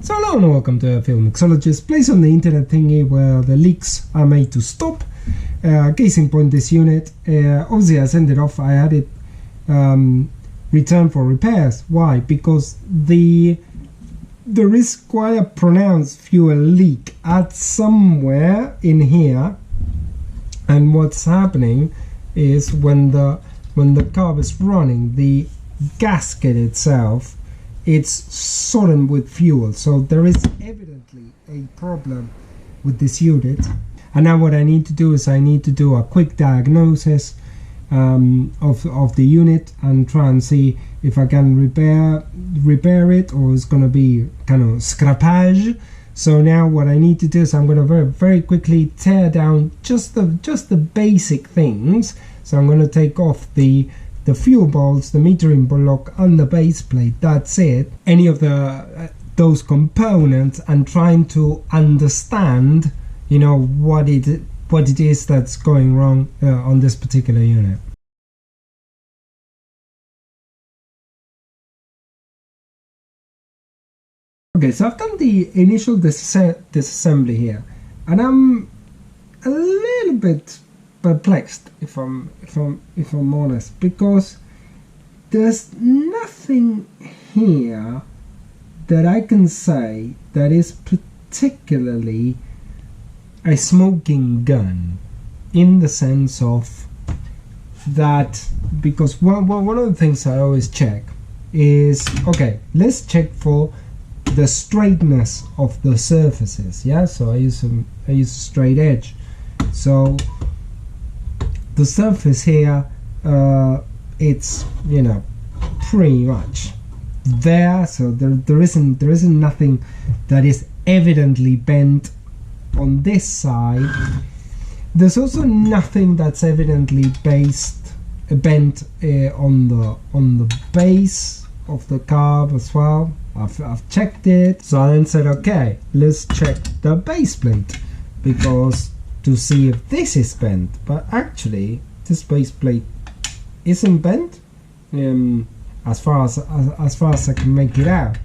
So hello and welcome to Air Fuel Mixologist, place on the internet thingy where the leaks are made to stop. Case in point, this unit, obviously I sent it off, I had it returned for repairs. Why? Because there is quite a pronounced fuel leak at somewhere in here, and what's happening is when the carb is running, the gasket itself, it's sodden with fuel, so there is evidently a problem with this unit. And now what I need to do is I need to do a quick diagnosis of the unit and try and see if I can repair it, or it's going to be kind of scrappage. So now what I need to do is I'm going to very quickly tear down just the basic things. So I'm going to take off the fuel bolts, the metering block and the base plate. That's it. Any of those components, and trying to understand, you know, what it is that's going wrong on this particular unit. Okay, so I've done the initial disassembly here, and I'm a little bit perplexed, if I'm honest, because there's nothing here that I can say that is particularly a smoking gun, in the sense of that, because one of the things I always check is, okay, let's check for the straightness of the surfaces. Yeah, so I use a straight edge. So the surface here, it's, you know, pretty much there. So there isn't nothing that is evidently bent on this side. There's also nothing that's evidently bent on the base of the carb as well. I've checked it, so I then said, okay, let's check the base plate, because to see if this is bent. But actually this base plate isn't bent, as far as I can make it out.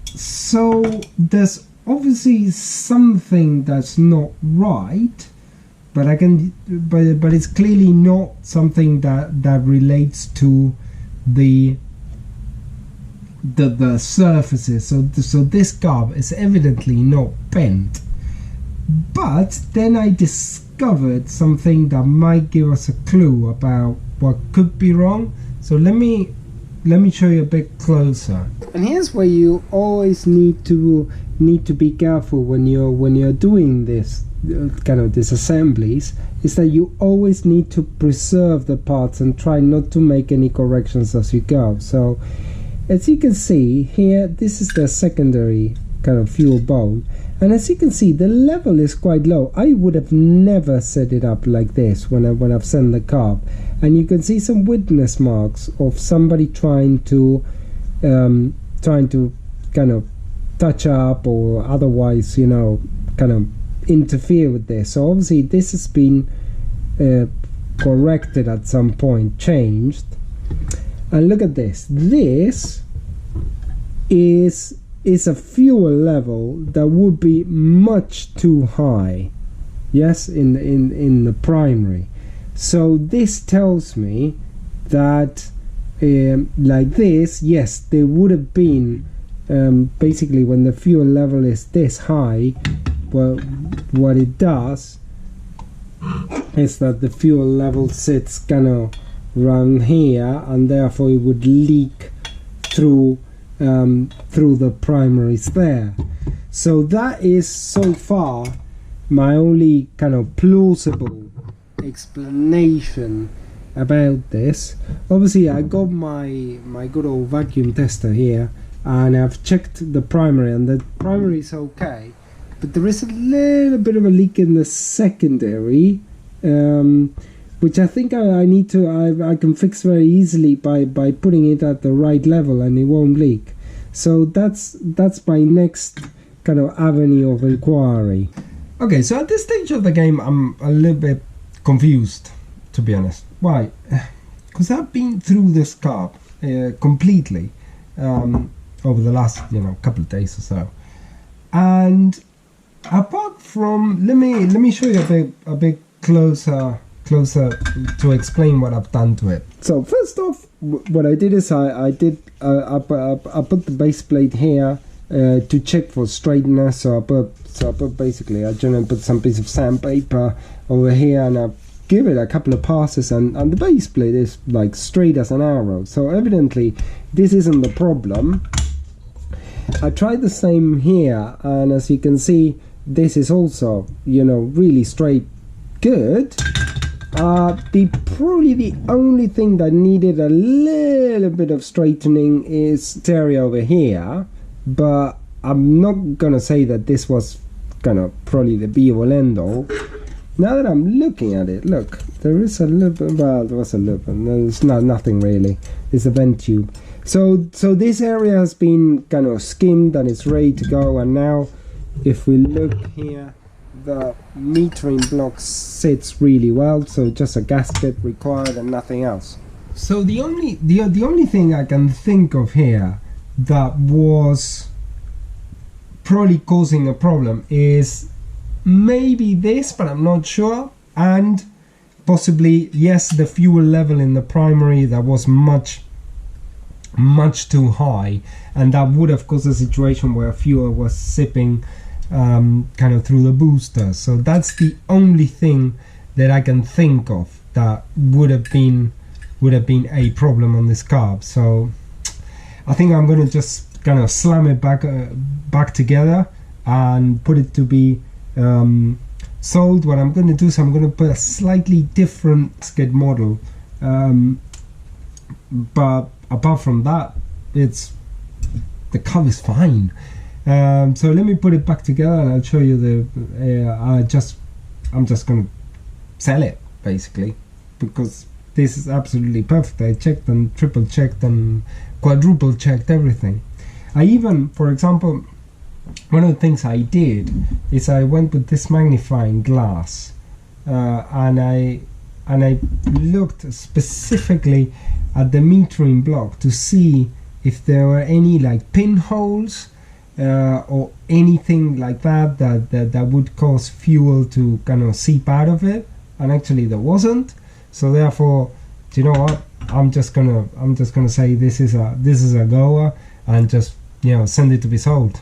So there's obviously something that's not right, but but it's clearly not something that relates to the surfaces. So this carb is evidently not bent. But then I discovered something that might give us a clue about what could be wrong. So let me show you a bit closer. And here's where you always need to be careful when you're doing this kind of disassemblies, is that you always need to preserve the parts and try not to make any corrections as you go. So as you can see here, this is the secondary kind of fuel bowl, and as you can see, the level is quite low. I would have never set it up like this when I've sent the carb, and you can see some witness marks of somebody trying to kind of touch up or otherwise, you know, kind of interfere with this. So obviously this has been corrected at some point, changed. And look at this. This is a fuel level that would be much too high, yes, in the primary. So this tells me that like this, yes, there would have been basically, when the fuel level is this high, well, what it does is that the fuel level sits kind of around here, and therefore it would leak through the primaries there. So that is so far my only kind of plausible explanation about this. Obviously I got my good old vacuum tester here, and I've checked the primary, and the primary is okay, but there is a little bit of a leak in the secondary, which I think I can fix very easily by putting it at the right level, and it won't leak. So that's my next kind of avenue of inquiry. Okay, so at this stage of the game I'm a little bit confused, to be honest. Why? Because I've been through this carb completely. over the last couple of days or so. And apart from, let me show you a bit closer to explain what I've done to it. So first off, what I did is I put the base plate here to check for straightness. So I put basically, I generally put some piece of sandpaper over here, and I give it a couple of passes, and the base plate is like straight as an arrow. So evidently this isn't the problem. I tried the same here, and as you can see, this is also really straight, good. Probably the only thing that needed a little bit of straightening is this area over here, but I'm not gonna say that this was probably the be all end all. Now that I'm looking at it, look, there is a little bit, well, there was a little bit, there's nothing really, it's a vent tube. So this area has been skimmed and it's ready to go, and now if we look here, the metering block sits really well, so just a gasket required and nothing else. So the only thing I can think of here that was probably causing a problem is maybe this, but I'm not sure, and possibly, yes, the fuel level in the primary that was much too high, and that would have caused a situation where fuel was sipping through the booster. So that's the only thing that I can think of that would have been a problem on this carb. So I think I'm going to just slam it back together and put it to be sold. What I'm going to do is I'm going to put a slightly different skid model, but apart from that, the carb is fine. So let me put it back together and I'll show you I'm just going to sell it basically, because this is absolutely perfect. I checked and triple checked and quadruple checked everything. I even, for example, one of the things I did is I went with this magnifying glass, and I looked specifically at the metering block to see if there were any pinholes or anything like that would cause fuel to seep out of it, and actually there wasn't. So therefore, do you know what? I'm just gonna say this is a goer, and just send it to be sold.